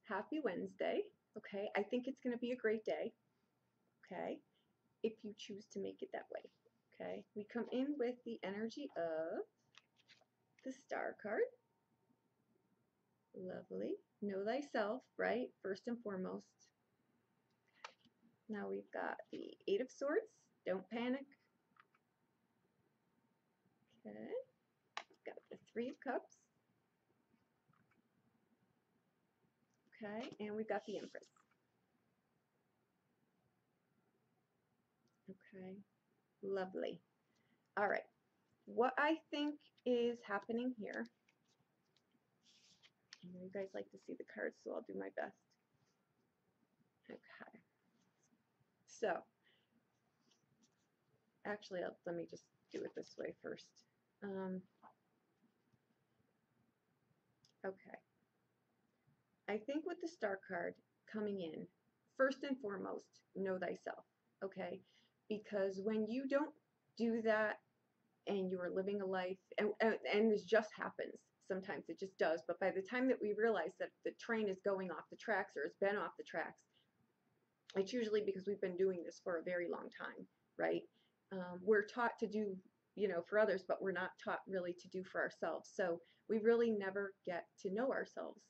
Happy Wednesday. Okay, I think it's going to be a great day. Okay, if you choose to make it that way. Okay, we come in with the energy of the Star card. Lovely. Know thyself, right? First and foremost. Now we've got the Eight of Swords. Don't panic. Okay, got the Three of Cups. Okay, and we've got the Empress. Okay, lovely. All right, what I think is happening here, I know you guys like to see the cards, so I'll do my best. Okay, so actually, let me just do it this way first. Okay, I think with the Star card coming in, first and foremost, know thyself, okay? Because when you don't do that and you are living a life, and this just happens, sometimes it just does, but by the time that we realize that the train is going off the tracks or it's been off the tracks, it's usually because we've been doing this for a very long time, right? We're taught to do, for others, but we're not taught really to do for ourselves. So we really never get to know ourselves,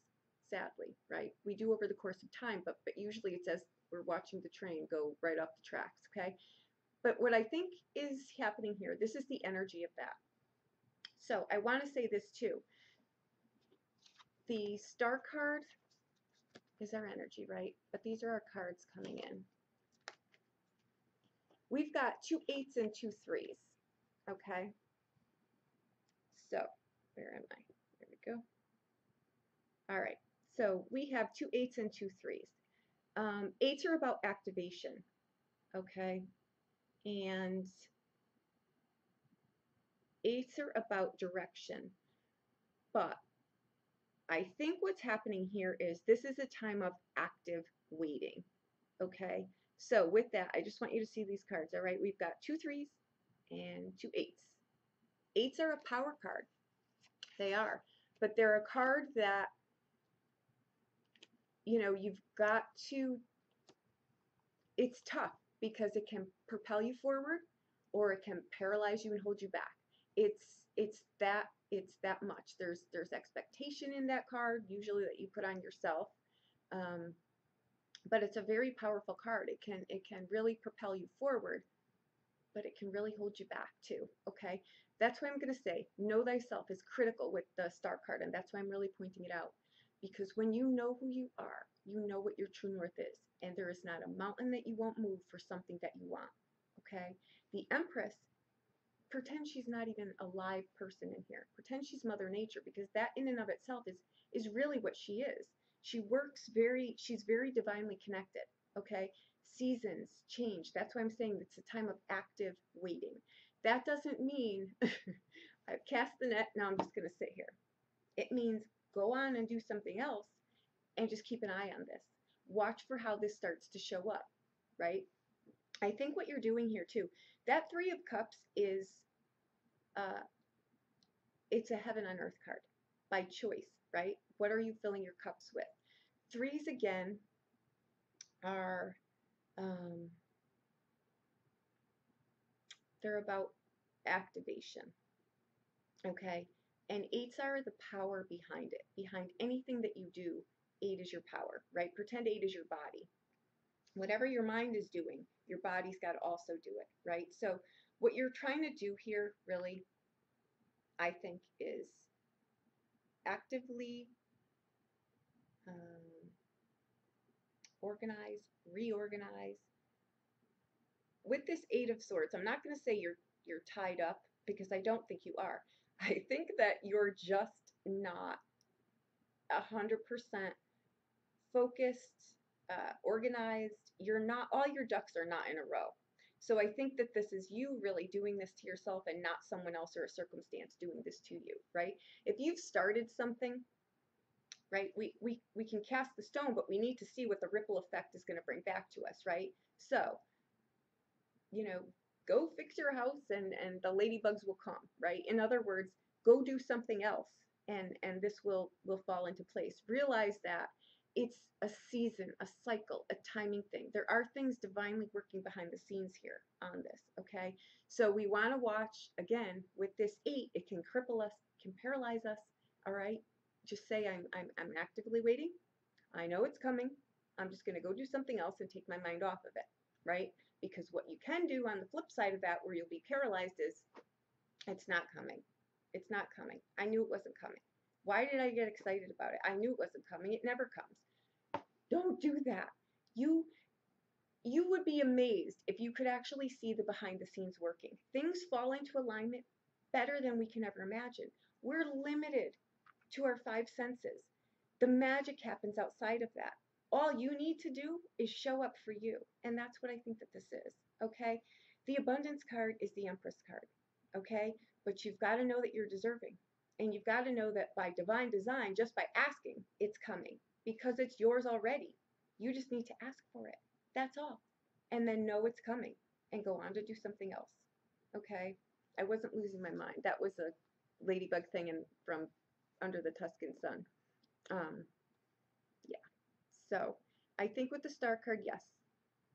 sadly, right? We do over the course of time, but usually it's as we're watching the train go right off the tracks, okay? But what I think is happening here, this is the energy of that. So I want to say this too. The Star card is our energy, right? But these are our cards coming in. We've got 2 8s and 2 3s, okay? So, where am I? There we go. All right, so we have 2 8s and 2 3s. 8s are about activation, okay? And 8s are about direction. But I think what's happening here is this is a time of active waiting, okay? So with that, I just want you to see these cards, all right? We've got 2 3s and 2 8s. 8s are a power card. They are. But they're a card that, you've got to, it's tough because it can propel you forward or it can paralyze you and hold you back. It's that much. There's expectation in that card, usually that you put on yourself. But it's a very powerful card. It can really propel you forward, but it can really hold you back too, okay? That's why I'm going to say know thyself is critical with the Star card, and that's why I'm really pointing it out. Because when you know who you are, you know what your true north is, and there is not a mountain that you won't move for something that you want, okay? The Empress, pretend she's not even a live person in here. Pretend she's Mother Nature, because that in and of itself is really what she is. She's very divinely connected, okay? Seasons change. That's why I'm saying it's a time of active waiting. That doesn't mean I've cast the net, now I'm just going to sit here. It means go on and do something else and just keep an eye on this. Watch for how this starts to show up, right? I think what you're doing here too, that Three of Cups is, it's a heaven on earth card by choice, right? What are you filling your cups with? Threes, again, are, they're about activation, okay? And 8s are the power behind it. Behind anything that you do, 8 is your power, right? Pretend 8 is your body. Whatever your mind is doing, your body's got to also do it, right? So what you're trying to do here, really, I think, is actively organize, reorganize. With this Eight of Swords, I'm not going to say you're tied up, because I don't think you are. I think that you're just not 100% focused, organized. You're not, all your ducks are not in a row. So I think that this is you really doing this to yourself and not someone else or a circumstance doing this to you, right? If you've started something, right, we can cast the stone, but we need to see what the ripple effect is going to bring back to us, right? So, go fix your house and the ladybugs will come, right? In other words, go do something else and this will fall into place. Realize that it's a season, a cycle, a timing thing. There are things divinely working behind the scenes here on this, okay? So we want to watch, again, with this 8, it can cripple us, can paralyze us, all right? Just say, I'm actively waiting. I know it's coming. I'm just going to go do something else and take my mind off of it, right? Because what you can do on the flip side of that, where you'll be paralyzed, is it's not coming. It's not coming. I knew it wasn't coming. Why did I get excited about it? I knew it wasn't coming. It never comes. Don't do that. You you would be amazed if you could actually see the behind the scenes working. Things fall into alignment better than we can ever imagine. We're limited to our 5 senses. The magic happens outside of that. All you need to do is show up for you. And that's what I think that this is. Okay? The abundance card is the Empress card. Okay? But you've got to know that you're deserving. And you've got to know that by divine design, just by asking, it's coming. Because it's yours already. You just need to ask for it. That's all. And then know it's coming and go on to do something else. Okay? I wasn't losing my mind. That was a ladybug thing from Under the Tuscan Sun. Yeah. So I think with the star card, yes,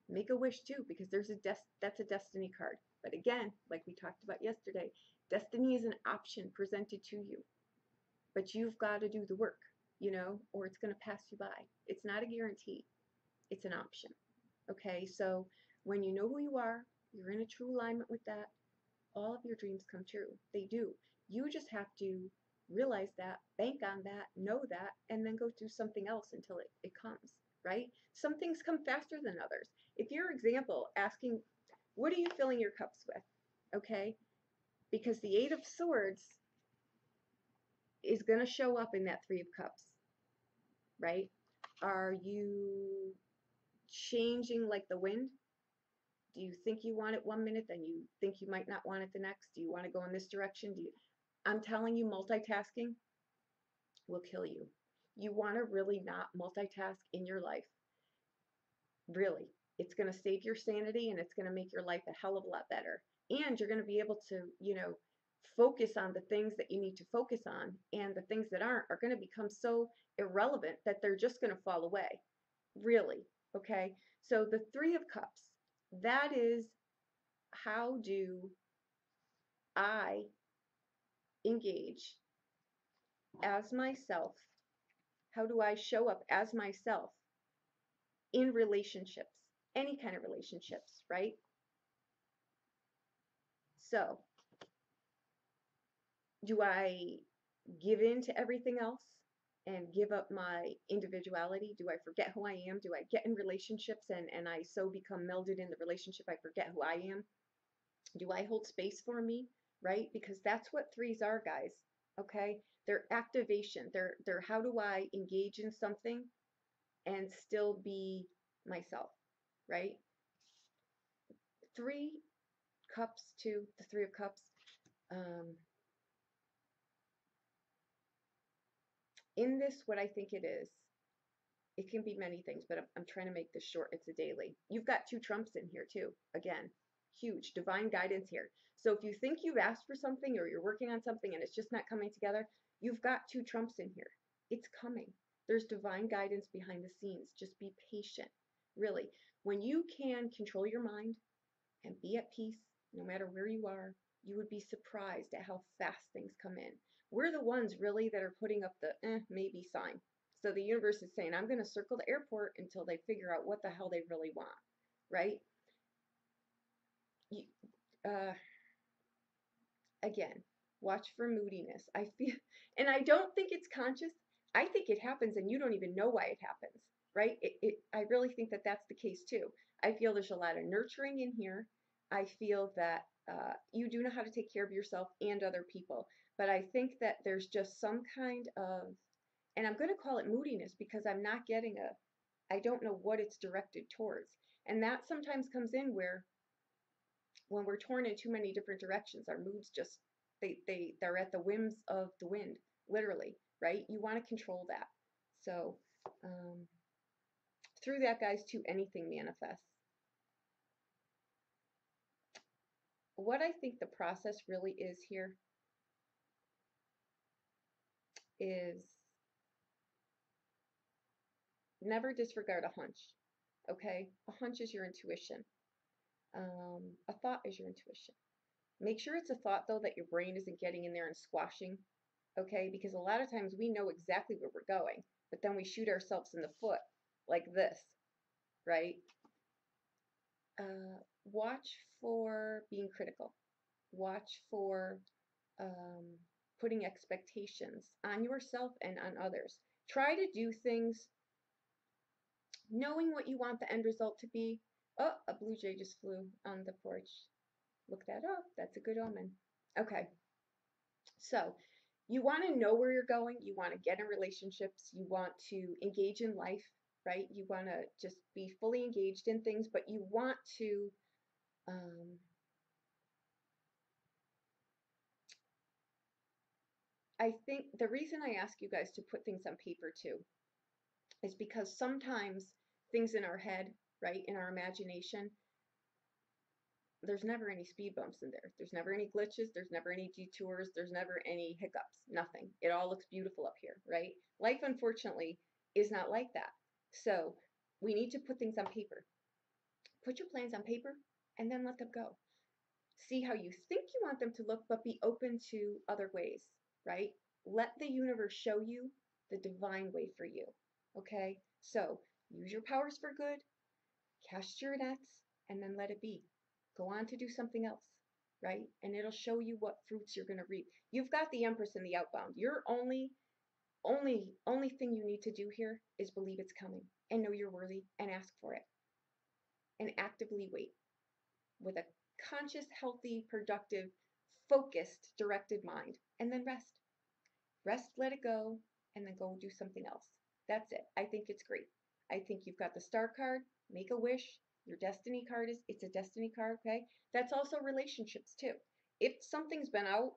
make a wish too, because that's a destiny card. But again, like we talked about yesterday, destiny is an option presented to you, but you've got to do the work, or it's going to pass you by. It's not a guarantee. It's an option. Okay. So when you know who you are, you're in a true alignment with that, all of your dreams come true. They do. You just have to realize that, bank on that, know that, and then go do something else until it comes, right? Some things come faster than others. If your example asking, what are you filling your cups with? Okay? Because the 8 of Swords is going to show up in that 3 of Cups, right? Are you changing like the wind? Do you think you want it 1 minute, then you think you might not want it the next? Do you want to go in this direction? I'm telling you, multitasking will kill you. You want to really not multitask in your life. Really. It's going to save your sanity and it's going to make your life a hell of a lot better. And you're going to be able to, focus on the things that you need to focus on, and the things that aren't are going to become so irrelevant that they're just going to fall away. Really. Okay? So the 3 of Cups, that is, how do I engage as myself? How do I show up as myself in relationships, any kind of relationships, right? So, do I give in to everything else and give up my individuality? Do I forget who I am? Do I get in relationships and I so become melded in the relationship I forget who I am? Do I hold space for me, right? Because that's what 3s are, guys, okay? They're activation. They're how do I engage in something and still be myself, right? 3 cups to the 3 of Cups. In this, what I think it can be many things, but I'm trying to make this short. It's a daily. You've got 2 trumps in here too. Again, huge divine guidance here. So if you think you've asked for something or you're working on something and it's just not coming together, you've got 2 trumps in here. It's coming. There's divine guidance behind the scenes. Just be patient. Really, when you can control your mind and be at peace, no matter where you are, you would be surprised at how fast things come in. We're the ones really that are putting up the maybe sign. So the universe is saying, I'm going to circle the airport until they figure out what the hell they really want, right? You, uh, again, watch for moodiness. I feel, and I don't think it's conscious. I think it happens and you don't even know why it happens, right? I really think that that's the case too. I feel there's a lot of nurturing in here. I feel that you do know how to take care of yourself and other people. But I think that there's just some kind of, and I'm going to call it moodiness because I'm not getting I don't know what it's directed towards. And that sometimes comes in where when we're torn in too many different directions, our moods just, they're at the whims of the wind, literally, right? You want to control that. So through that, guys, too, anything manifests. What I think the process really is here is Never disregard a hunch, okay? A hunch is your intuition. A thought is your intuition. Make sure it's a thought, though, that your brain isn't getting in there and squashing, okay? Because a lot of times we know exactly where we're going, but then we shoot ourselves in the foot like this, right? Watch for being critical. Watch for um, putting expectations on yourself and on others. Try to do things knowing what you want the end result to be. Oh, a blue jay just flew on the porch. Look that up. That's a good omen. Okay, so you want to know where you're going. You want to get in relationships. You want to engage in life, right? You want to just be fully engaged in things, but you want to um, I think the reason I ask you guys to put things on paper too is because sometimes things in our head, right, in our imagination, there's never any speed bumps in there. There's never any glitches. There's never any detours. There's never any hiccups. Nothing. It all looks beautiful up here, right? Life, unfortunately, is not like that. So we need to put things on paper. Put your plans on paper and then let them go. See how you think you want them to look, but be open to other ways, right? Let the universe show you the divine way for you, okay? So use your powers for good, cast your nets, and then let it be. Go on to do something else, right? And it'll show you what fruits you're going to reap. You've got the Empress in the outbound. Your only thing you need to do here is believe it's coming and know you're worthy and ask for it and actively wait with a conscious, healthy, productive, focused, directed mind, and then rest. Rest, let it go, and then go do something else. That's it. I think it's great. I think you've got the star card, make a wish. Your destiny card it's a destiny card, okay? That's also relationships too. If something's been out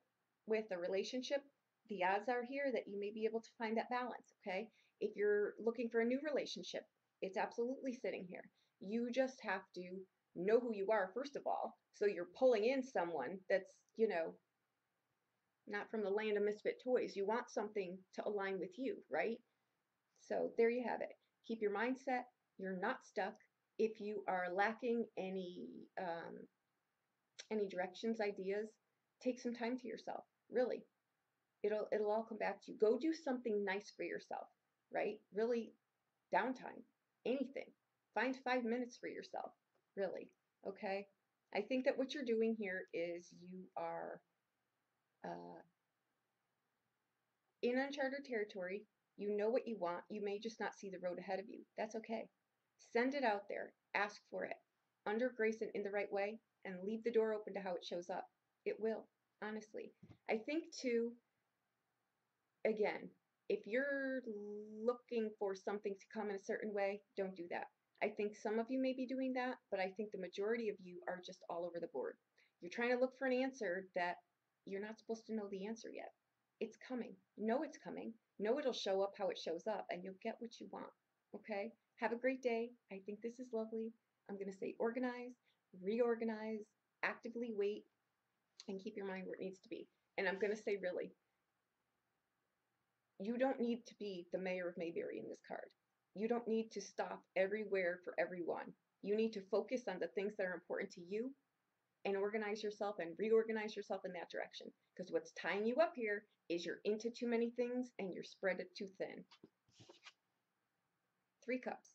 with a relationship, the odds are here that you may be able to find that balance, okay? If you're looking for a new relationship, it's absolutely sitting here. You just have to know who you are, first of all. So you're pulling in someone that's, not from the land of misfit toys. You want something to align with you, right? So there you have it. Keep your mindset. You're not stuck. If you are lacking any directions, ideas, take some time to yourself. Really, it'll all come back to you. Go do something nice for yourself, right? Really, downtime, anything. Find 5 minutes for yourself. Really, okay? I think that what you're doing here is you are uh, in uncharted territory. You know what you want. You may just not see the road ahead of you. That's okay. Send it out there. Ask for it. Under grace and in the right way, and leave the door open to how it shows up. It will, honestly. I think, too, again, if you're looking for something to come in a certain way, don't do that. I think some of you may be doing that, but I think the majority of you are just all over the board. You're trying to look for an answer that you're not supposed to know the answer yet. It's coming. Know it's coming. Know it'll show up how it shows up, and you'll get what you want. Okay? Have a great day. I think this is lovely. I'm going to say organize, reorganize, actively wait, and keep your mind where it needs to be. And I'm going to say, really, you don't need to be the mayor of Mayberry in this card. You don't need to stop everywhere for everyone. You need to focus on the things that are important to you and organize yourself and reorganize yourself in that direction. Because what's tying you up here is you're into too many things and you're spread it too thin. 3 cups,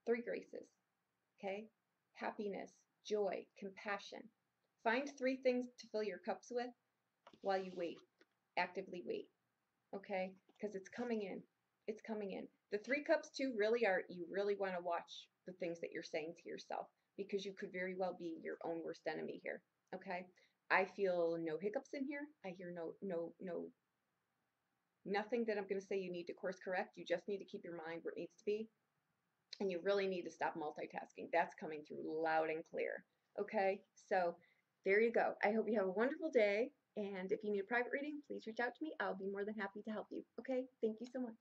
3 graces, okay? Happiness, joy, compassion. Find 3 things to fill your cups with while you wait. Actively wait. Okay? Because it's coming in. It's coming in. The 3 cups too really are, you really want to watch the things that you're saying to yourself because you could very well be your own worst enemy here. Okay? I feel no hiccups in here. I hear nothing that I'm going to say you need to course correct. You just need to keep your mind where it needs to be. And you really need to stop multitasking. That's coming through loud and clear. Okay? So there you go. I hope you have a wonderful day. And if you need a private reading, please reach out to me. I'll be more than happy to help you. Okay? Thank you so much.